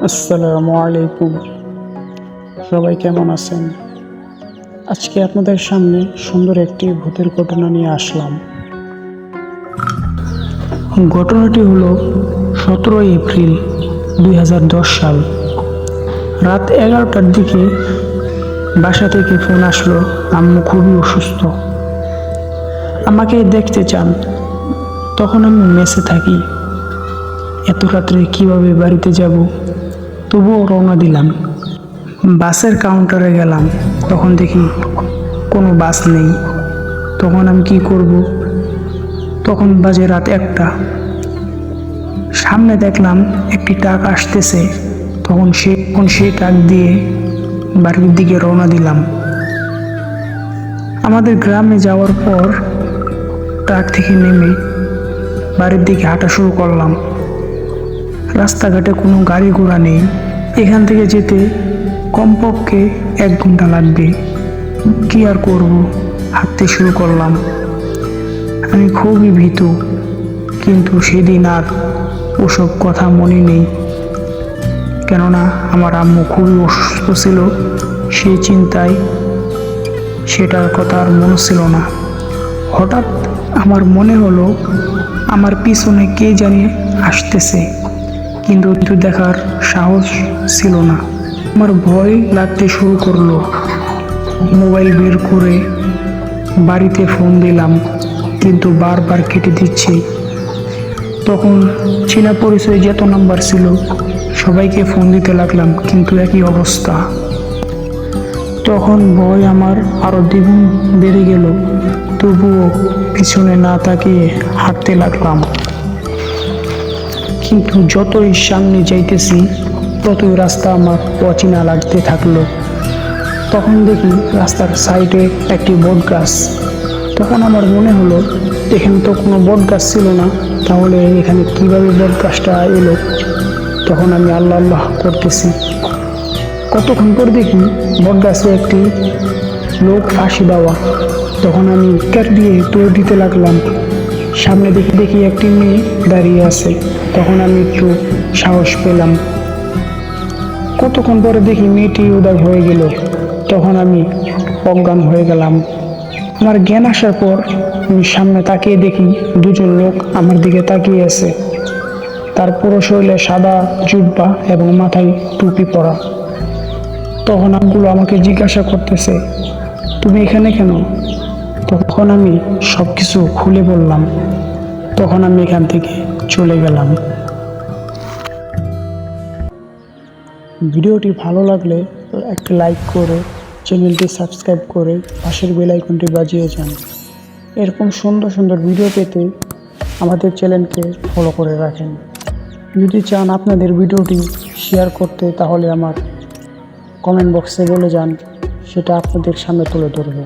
আসসালামু আলাইকুম। সবাই কেমন আছেন? আজকে আপনাদের সামনে সুন্দর একটি ভূতের ঘটনা নিয়ে আসলাম। ঘটনাটি হলো 17 এপ্রিল 2010 সাল রাত 11টার দিকে বাসা থেকে ফোন আসলো, আম্মু খুবই অসুস্থ, আমাকে দেখতে চান। তখন আমি মেসে থাকি। এত রাত্রে কিভাবে বাড়িতে যাব, তবুও রওনা দিলাম। বাসের কাউন্টারে গেলাম, তখন দেখি কোনো বাস নেই। তখন আমি কি করব? তখন বাজে রাত 1টা। সামনে দেখলাম একটি ট্রাক আসতেছে। তখন সেই ট্রাক দিয়ে বাড়ির দিকে রওনা দিলাম। আমাদের গ্রামে যাওয়ার পর ট্রাক থেকে নেমে বাড়ির দিকে হাঁটা শুরু করলাম। রাস্তাঘাটে কোনো গাড়ি ঘোড়া নেই। এখান থেকে যেতে কমপক্ষে 1 ঘন্টা লাগবে। কি আর করব, হাঁটতে শুরু করলাম। আমি খুবই ভীত, কিন্তু সেদিন আর ওসব কথা মনে নেই। কেননা আমার আম্মু খুবই অসুস্থ ছিল, সেই চিন্তায় সেটার কথা আর মনে ছিল না। হঠাৎ আমার মনে হলো আমার পিছনে কে জানি আসতেছে, কিন্তু দেখার সাহস ছিল না। আমার ভয় লাগতে শুরু করলো। মোবাইল বের করে বাড়িতে ফোন দিলাম, কিন্তু বারবার কেটে দিচ্ছে। তখন চীনা পরিচয় যত নাম্বার ছিল সবাইকে ফোন দিতে লাগলাম, কিন্তু একই অবস্থা। তখন ভয় আমার আরো দ্বিগুণ বেড়ে গেল। তবুও পিছনে না তাকিয়ে হাঁটতে লাগলাম। কিন্তু যতই সামনে যাইতেছি ততই রাস্তা আমার অচেনা লাগতে থাকলো। তখন দেখি রাস্তার সাইডে একটি বট গাছ। তখন আমার মনে হলো এখানে তো কোনো বট গাছ ছিল না, তাহলে এখানে কিভাবে বট গাছটা এলো? তখন আমি আল্লাহ আল্লাহ করতেছি। কতক্ষণ পর দেখি বট গাছে একটি লোক ফাঁসি দেওয়া। তখন আমি চিৎকার দিয়ে দৌড় দিতে লাগলাম। সামনে দেখি একটি মেয়ে দাঁড়িয়ে আছে। তখন আমি একটু সাহস পেলাম। কতক্ষণ পরে দেখি মেয়েটি উধাও হয়ে গেল। তখন আমি অজ্ঞান হয়ে গেলাম। আমার জ্ঞান আসার পর আমি সামনে তাকিয়ে দেখি 2জন লোক আমার দিকে তাকিয়ে আছে। তার পুরো শরীরে সাদা জুব্বা এবং মাথায় টুপি পরা। তখন আমগুলো আমাকে জিজ্ঞাসা করতেছে, তুমি এখানে কেন? তখন আমি সব কিছু খুলে বললাম। তখন আমি এখান থেকে চলে গেলাম। ভিডিওটি ভালো লাগলে একটা লাইক করে চ্যানেলটি সাবস্ক্রাইব করে পাশের বেল আইকনটি বাজিয়ে যান। এরকম সুন্দর সুন্দর ভিডিও পেতে আমাদের চ্যানেলকে ফলো করে রাখেন। যদি চান আপনাদের ভিডিওটি শেয়ার করতে, তাহলে আমার কমেন্ট বক্সে বলে যান, সেটা আপনাদের সামনে তুলে ধরব।